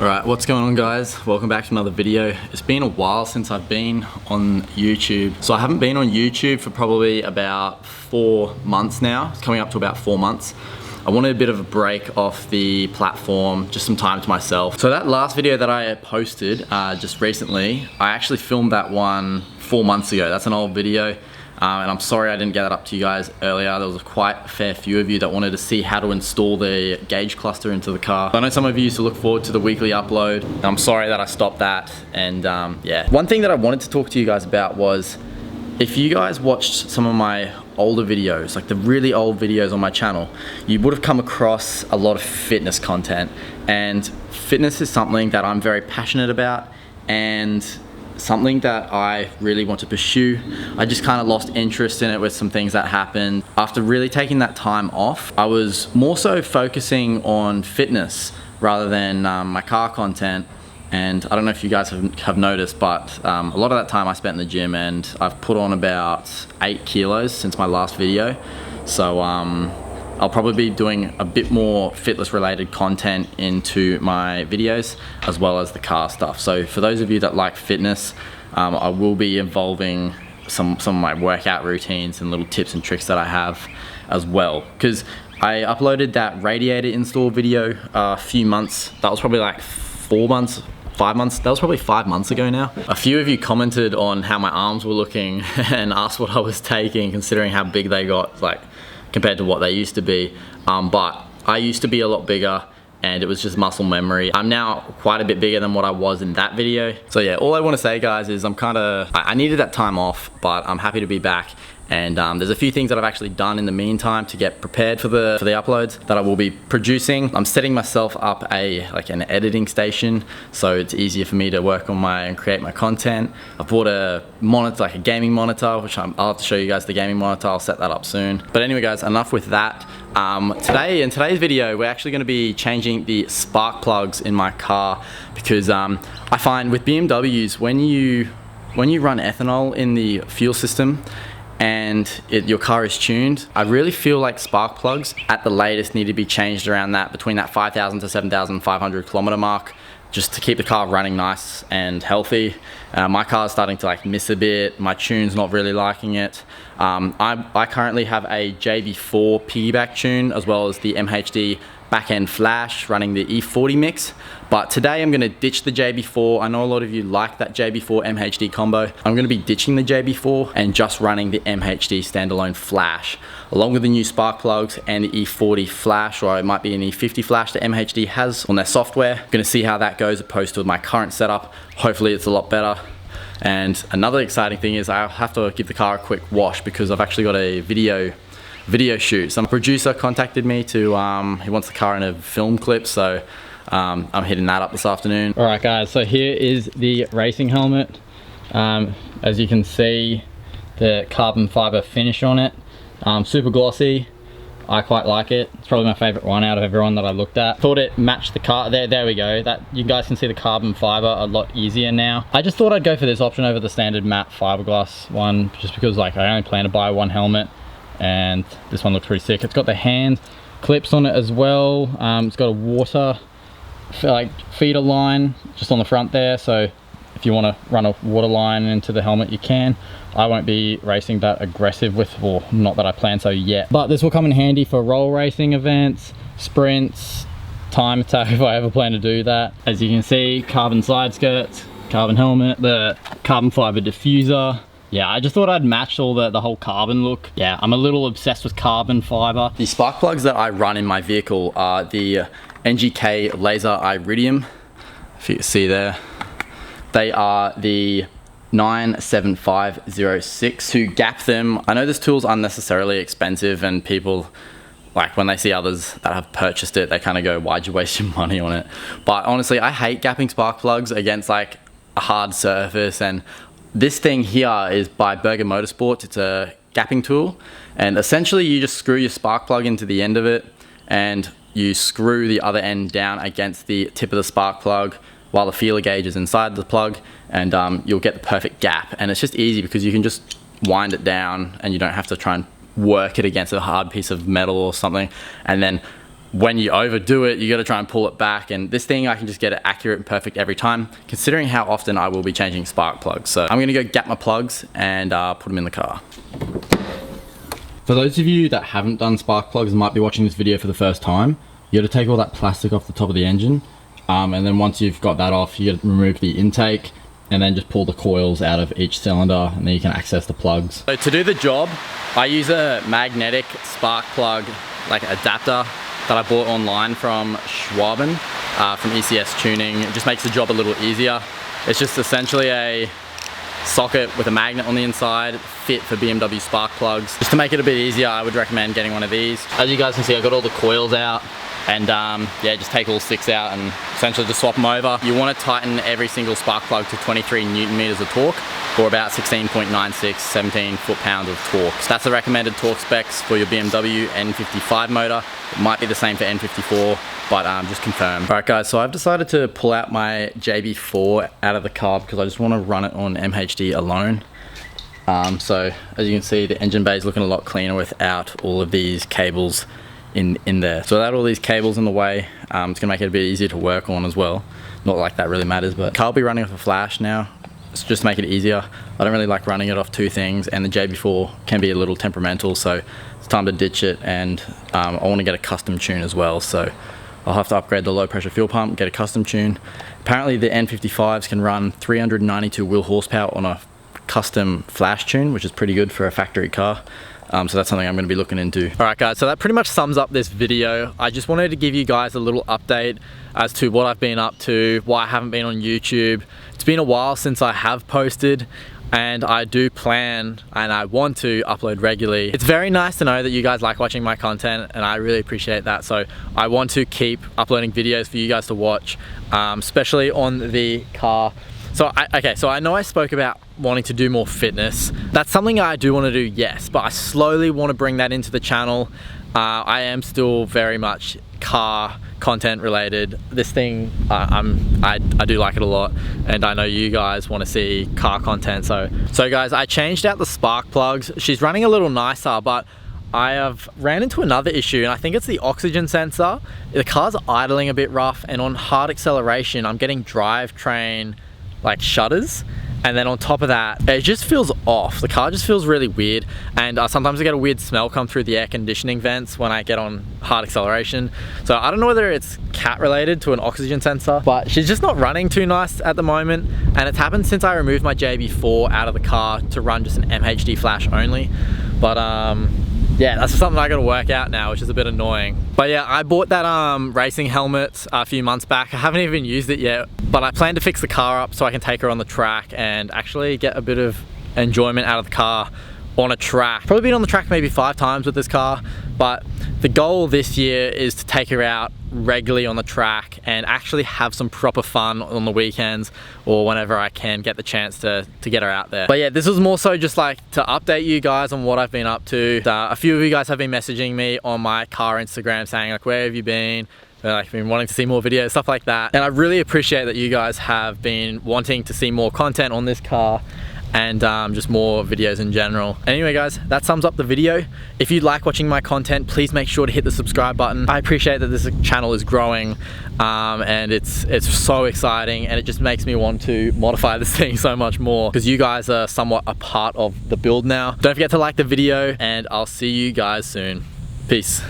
Alright, what's going on guys? Welcome back to another video. It's been a while since I've been on YouTube. So I haven't been on YouTube for probably about 4 months now. It's coming up to about 4 months. I wanted a bit of a break off the platform, just some time to myself. So that last video that I posted just recently, I actually filmed that one 4 months ago. That's an old video. And I'm sorry I didn't get that up to you guys earlier. There was quite a fair few of you that wanted to see how to install the gauge cluster into the car. I know some of you used to look forward to the weekly upload. And I'm sorry that I stopped that. And yeah. One thing that I wanted to talk to you guys about was, if you guys watched some of my older videos, like the really old videos on my channel, you would have come across a lot of fitness content. And fitness is something that I'm very passionate about, and something that I really want to pursue. I just kind of lost interest in it with some things that happened. After really taking that time off, I was more so focusing on fitness rather than my car content. And I don't know if you guys have noticed, but a lot of that time I spent in the gym, and I've put on about 8 kilos since my last video. So I'll probably be doing a bit more fitness related content into my videos, as well as the car stuff. So for those of you that like fitness, I will be involving some of my workout routines and little tips and tricks that I have as well. Because I uploaded that radiator install video a few months, that was probably like 4 months, 5 months, that was probably 5 months ago now. A few of you commented on how my arms were looking and asked what I was taking, considering how big they got, like compared to what they used to be. But I used to be a lot bigger, and it was just muscle memory. I'm now quite a bit bigger than what I was in that video. So yeah, all I want to say guys is I needed that time off, but I'm happy to be back. And there's a few things that I've actually done in the meantime to get prepared for the uploads that I will be producing. I'm setting myself up an editing station, so it's easier for me to work on and create my content. I bought a monitor, like a gaming monitor, which I'll have to show you guys the gaming monitor. I'll set that up soon. But anyway guys, enough with that. In today's video, we're actually going to be changing the spark plugs in my car, because I find with BMWs, when you run ethanol in the fuel system and your car is tuned, I really feel like spark plugs at the latest need to be changed around between that 5,000 to 7,500 kilometer mark, just to keep the car running nice and healthy. My car's starting to miss a bit. My tune's not really liking it. I currently have a JB4 piggyback tune, as well as the MHD back-end flash running the E40 mix. But today I'm going to ditch the JB4. I know a lot of you like that JB4 MHD combo. I'm going to be ditching the JB4 and just running the MHD standalone flash, along with the new spark plugs and the E40 flash, or it might be an E50 flash that MHD has on their software. I'm going to see how that goes opposed to my current setup. Hopefully it's a lot better. And another exciting thing is I'll have to give the car a quick wash, because I've actually got a video shoot. Some producer contacted me he wants the car in a film clip, so I'm hitting that up this afternoon. All right guys, so here is the racing helmet. As you can see, the carbon fiber finish on it, super glossy. I quite like it. It's probably my favorite one out of everyone that I looked at. Thought it matched the car. There we go. That you guys can see the carbon fiber a lot easier now. I just thought I'd go for this option over the standard matte fiberglass one, just because I only plan to buy one helmet, and this one looks pretty sick. It's got the hand clips on it as well. It's got a water feeder line just on the front there, so if you want to run a water line into the helmet, you can. I won't be racing that aggressive with, or not that I plan so yet, but this will come in handy for roll racing events, sprints, time attack if I ever plan to do that. As you can see, carbon side skirts, carbon helmet, the carbon fiber diffuser. Yeah, I just thought I'd match all the whole carbon look. Yeah, I'm a little obsessed with carbon fiber. The spark plugs that I run in my vehicle are the NGK Laser Iridium, if you can see there. They are the 97506. To gap them, I know this tool's unnecessarily expensive, and people, when they see others that have purchased it, they kind of go, why'd you waste your money on it? But honestly, I hate gapping spark plugs against a hard surface, and this thing here is by Berger Motorsports. It's a gapping tool, and essentially you just screw your spark plug into the end of it, and you screw the other end down against the tip of the spark plug while the feeler gauge is inside the plug, and you'll get the perfect gap. And it's just easy because you can just wind it down, and you don't have to try and work it against a hard piece of metal or something. And then when you overdo it, you gotta try and pull it back. And this thing, I can just get it accurate and perfect every time, considering how often I will be changing spark plugs. So I'm gonna go get my plugs and put them in the car. For those of you that haven't done spark plugs and might be watching this video for the first time, you gotta take all that plastic off the top of the engine. And then once you've got that off, you gotta remove the intake and then just pull the coils out of each cylinder, and then you can access the plugs. So to do the job, I use a magnetic spark plug, like adapter, that I bought online from Schwaben, from ECS Tuning. It just makes the job a little easier. It's just essentially a socket with a magnet on the inside, fit for BMW spark plugs. Just to make it a bit easier, I would recommend getting one of these. As you guys can see, I've got all the coils out, and yeah, just take all 6 out and essentially just swap them over. You want to tighten every single spark plug to 23 Newton meters of torque, or about 16.96, 17 foot-pounds of torque. So that's the recommended torque specs for your BMW N55 motor. It might be the same for N54, but just confirm. All right guys, so I've decided to pull out my JB4 out of the car because I just want to run it on MHD alone. So as you can see, the engine bay is looking a lot cleaner without all of these cables in there. So without all these cables in the way, it's gonna make it a bit easier to work on as well. Not like that really matters, but car will be running off a flash now. It's just to make it easier. I don't really like running it off 2 things, and the JB4 can be a little temperamental, so it's time to ditch it. And I want to get a custom tune as well, so I'll have to upgrade the low pressure fuel pump, get a custom tune. Apparently the N55s can run 392 wheel horsepower on a custom flash tune, which is pretty good for a factory car. So that's something I'm going to be looking into. Alright guys, so that pretty much sums up this video. I just wanted to give you guys a little update as to what I've been up to, why I haven't been on YouTube. It's been a while since I have posted, and I do plan and I want to upload regularly. It's very nice to know that you guys like watching my content, and I really appreciate that. So I want to keep uploading videos for you guys to watch, especially on the car. So I know I spoke about wanting to do more fitness. That's something I do want to do, yes, but I slowly want to bring that into the channel. I am still very much car content related. This thing, I do like it a lot, and I know you guys want to see car content. So guys, I changed out the spark plugs. She's running a little nicer, but I have ran into another issue, and I think it's the oxygen sensor. The car's idling a bit rough, and on hard acceleration, I'm getting drivetrain like shudders, and then on top of that, it just feels off. The car just feels really weird, and sometimes I get a weird smell come through the air conditioning vents when I get on hard acceleration. So I don't know whether it's cat related to an oxygen sensor, but she's just not running too nice at the moment, and it's happened since I removed my JB4 out of the car to run just an MHD flash only. But yeah, that's something I gotta work out now, which is a bit annoying. But yeah, I bought that racing helmet a few months back. I haven't even used it yet, but I plan to fix the car up so I can take her on the track and actually get a bit of enjoyment out of the car on a track. Probably been on the track maybe 5 times with this car, but the goal this year is to take her out regularly on the track and actually have some proper fun on the weekends or whenever I can get the chance to get her out there. But yeah, this was more so just like to update you guys on what I've been up to. A few of you guys have been messaging me on my car Instagram saying like, where have you been? I've been wanting to see more videos, stuff like that. And I really appreciate that you guys have been wanting to see more content on this car and just more videos in general. Anyway guys, that sums up the video. If you like watching my content, please make sure to hit the subscribe button. I appreciate that this channel is growing, and it's so exciting, and it just makes me want to modify this thing so much more because you guys are somewhat a part of the build now. Don't forget to like the video, and I'll see you guys soon. Peace.